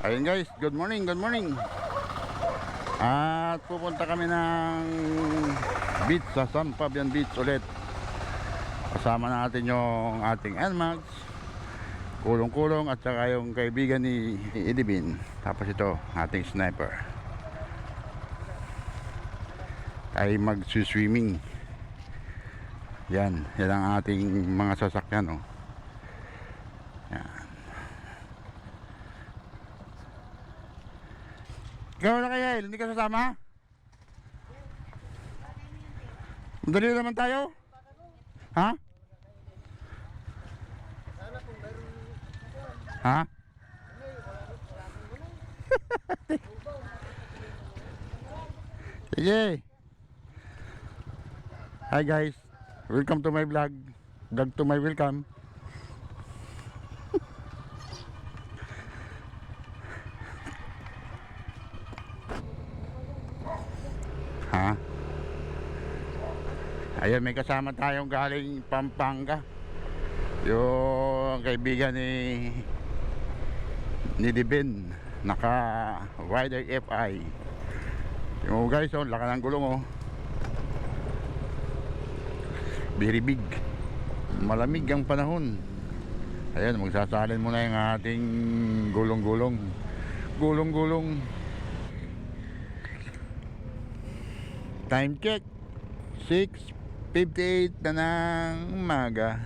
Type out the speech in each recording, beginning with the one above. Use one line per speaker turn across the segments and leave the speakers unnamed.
Ayun guys, good morning, good morning. At pupunta kami ng beach sa San Fabian Beach ulit. Kasama natin yung ating NMAX, kulong-kulong at saka yung kaibigan ni Edibin. Tapos ito, ating sniper. Ay mag-swimming. Yan ang ating mga sasakyan, oh. Yan. Ikaw na kaya, hindi ka sasama? Madali naman tayo. Ha? Ha? Sige. Hi guys, welcome to my vlog. Vlog to my welcome. Ha? Ayun, may kasama tayong galing Pampanga. Yung kaibigan ni Dibin, naka Rider FI. Yung guys, oh, laka ng gulong, oh. Very big. Malamig ang panahon. Ayun, magsasalin muna yung ating gulong-gulong. Gulong-gulong. Time check 6:58 na ng umaga.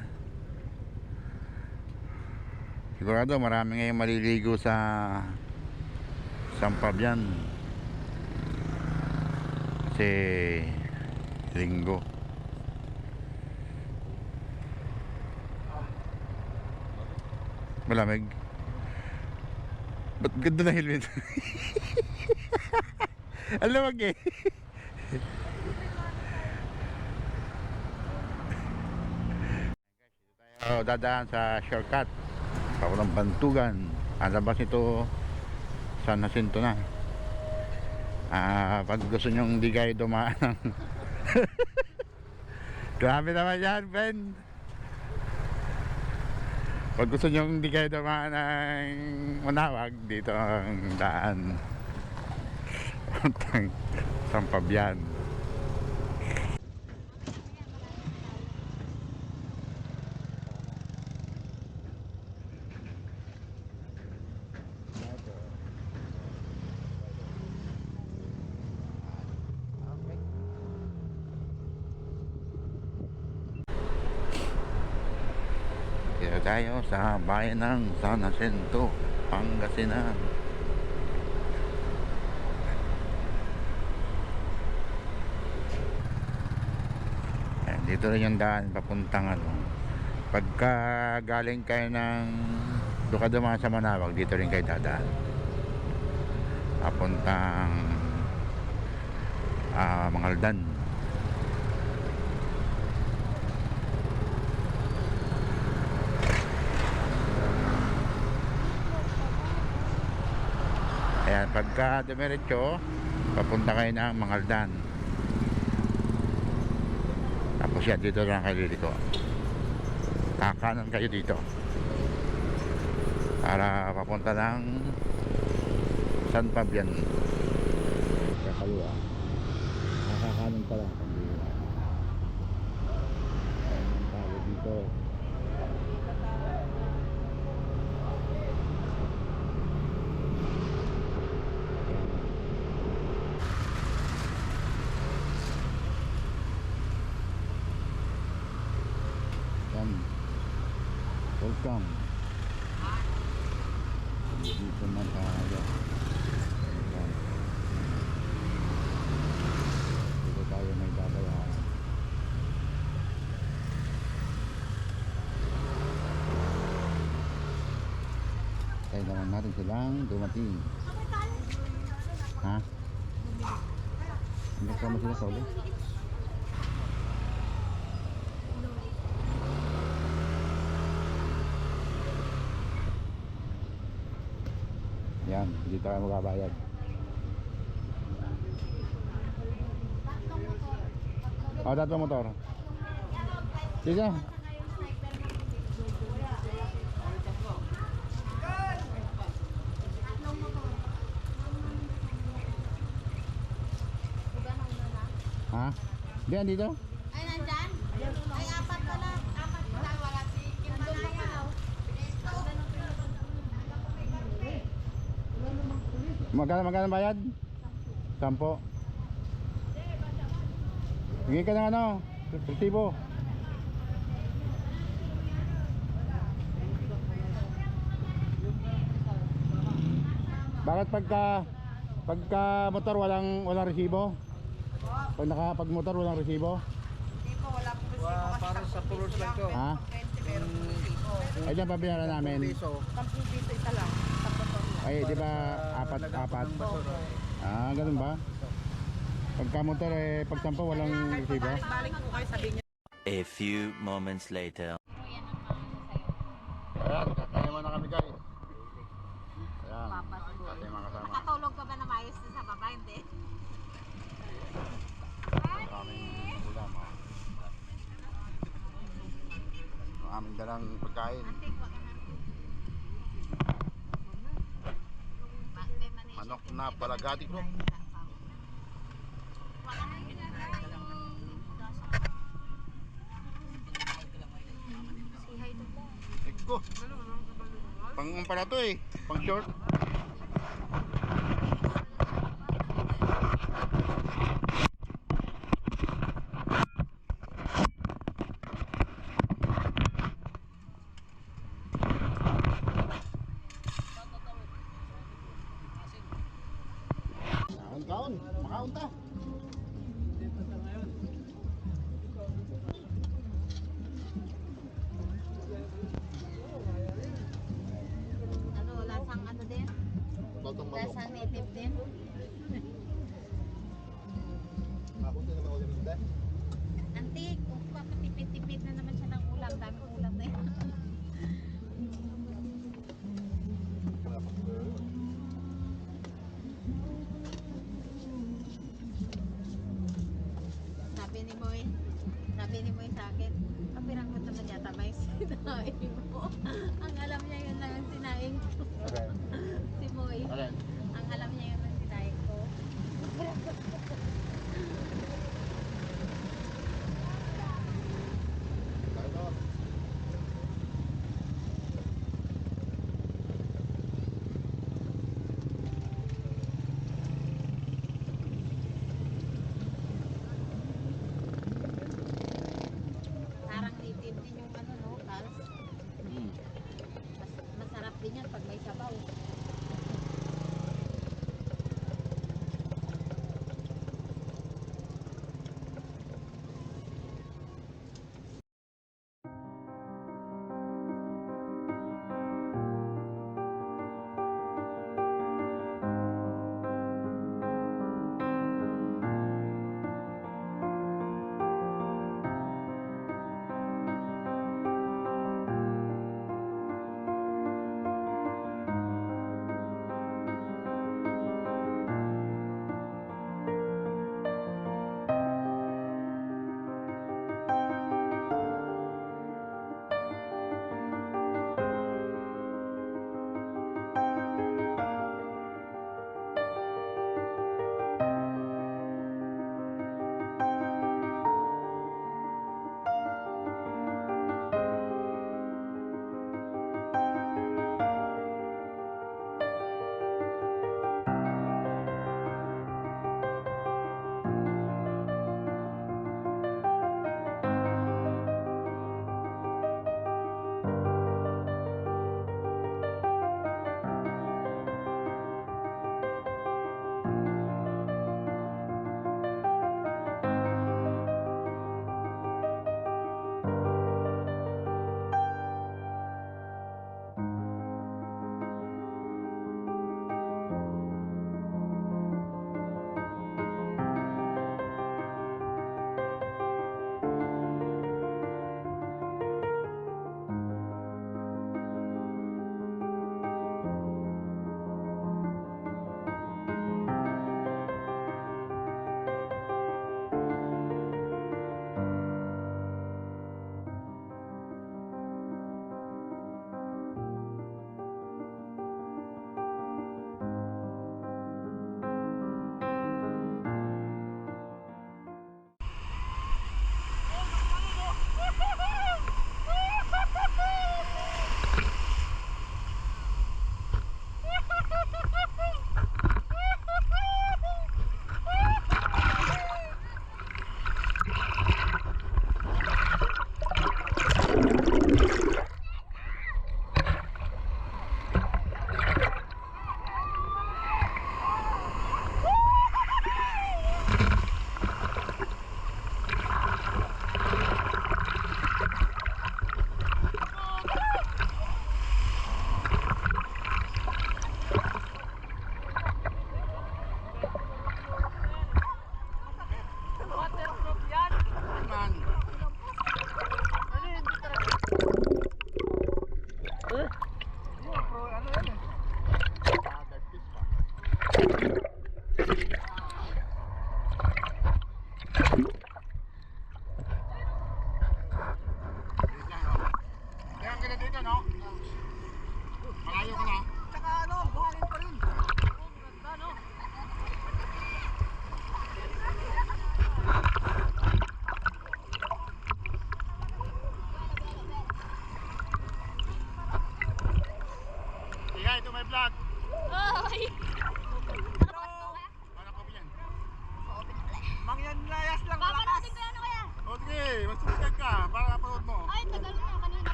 Sigurado marami ngayong maliligo sa San Fabian kasi linggo. Malamig. Ba't ganda na helmet? Alam wag eh. Dadaan sa shortcut papuntang Bantugan. Ang labas nito San Jacinto na. Pag gusto nyo hindi kayo dumaan ng grabe naman yan, Ben. Pag gusto nyo hindi kayo dumaan ng Manawag, dito ang daan papuntang San Fabian. Dito tayo sa bayan ng San Jacinto, Pangasinan. Ayan, dito rin yung daan papuntang ano. Pagka galing kayo ng doon ka dumaan sa Manawag, dito rin kayo dadaan papuntang Mangaldan. Ayan, pagka dumiretso papunta kayo ng Mangaldan. Tapos yan, dito lang kayo dito. Kakanan kayo dito para papunta ng San Fabian. Kakaliwa. Nakakanan pa lang. Ayan ang tawag dito. Welcome. Dito na tayo. Dito tayo may babayaran. Kaya naman natin silang dumating. Ha? Hindi ka mo sila sa ulit? Yan, hindi tayo magbabayad. Tatlong motor. Sige. Ha? Diyan dito?
Ay, nandyan? Ay, apat na lang. Apat na lang. Wala si Kim Malaya.
Magkano bayad? 10. Hingi ka ng ano? Resibo. Bakit pagka motor walang resibo? Pag motor walang resibo?
Hindi po, wala po resibo kasi
Para sa pulos lang to.
Ha?
20 meron po resibo.
Ay diyan pabayaran namin.
10 piso.
10 piso isa lang. Tapos po.
Ay di ba apat? Ganun ba? Pagka motor pag 10 walang resibo?
Balik po kayo, sabihin niyo.
A few moments later.
Ayan, kakain mo na kami guys. Ayan, ating mga kasama.
Nakatulog ka ba na maayos sa baba? Hindi.
Aming ulam. Ang aming dalang pagkain. Manok na palagati ko. Eko. Pang para to pang short. Kaon, makaon ta.
Ano, lasang ano din? Lasang native din? Antik, papatipid-tipid na naman siya ng ulam. Daming ulam na yun. Sabi ni Moy sa akin, kapiranggot naman yata may sinaing mo. Ang alam niya yun lang ang sinaing ko.
Okay.
Si Moy,
Alin?
ang alam niya yun ang sinaing ko. Parang native din yung ano, no, Kals. Masarap din yan pag may sabaw.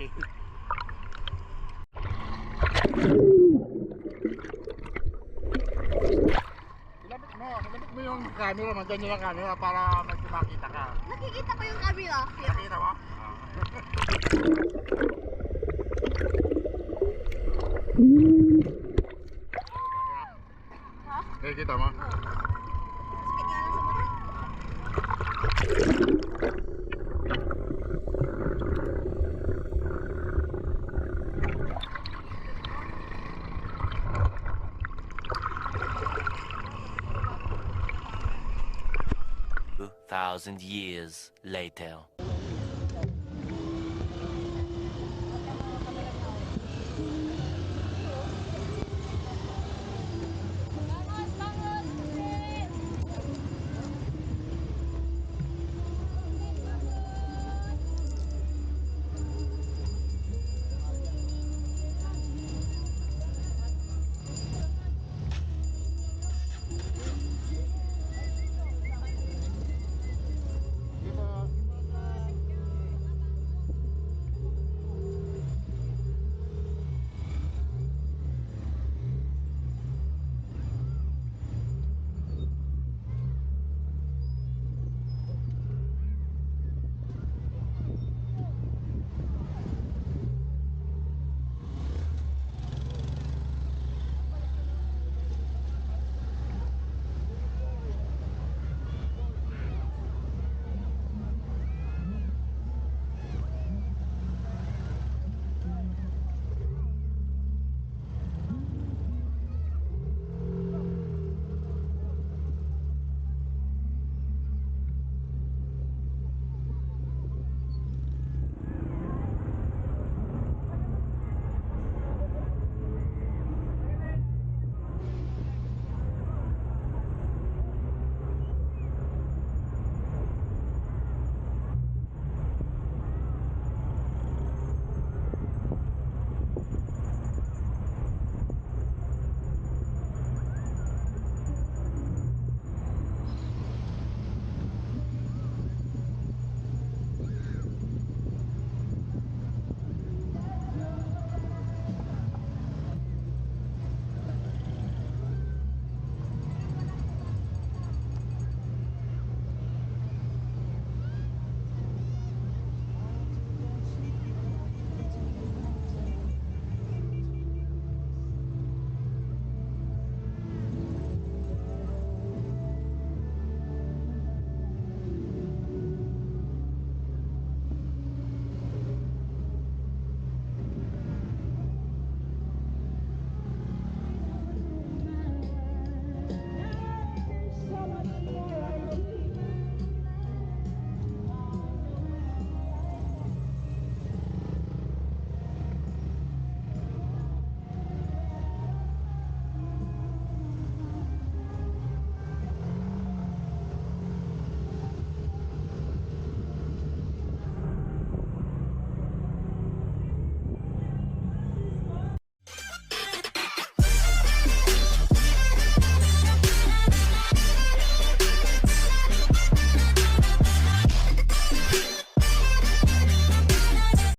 malaki. Ilapit mo yung camera, mandyan yung camera para medyo makita ka.
Nakikita ko yung camera.
Nakita mo?
Ha?
Nakikita mo?
Sakit nga lang sa mata.
2,000 years later.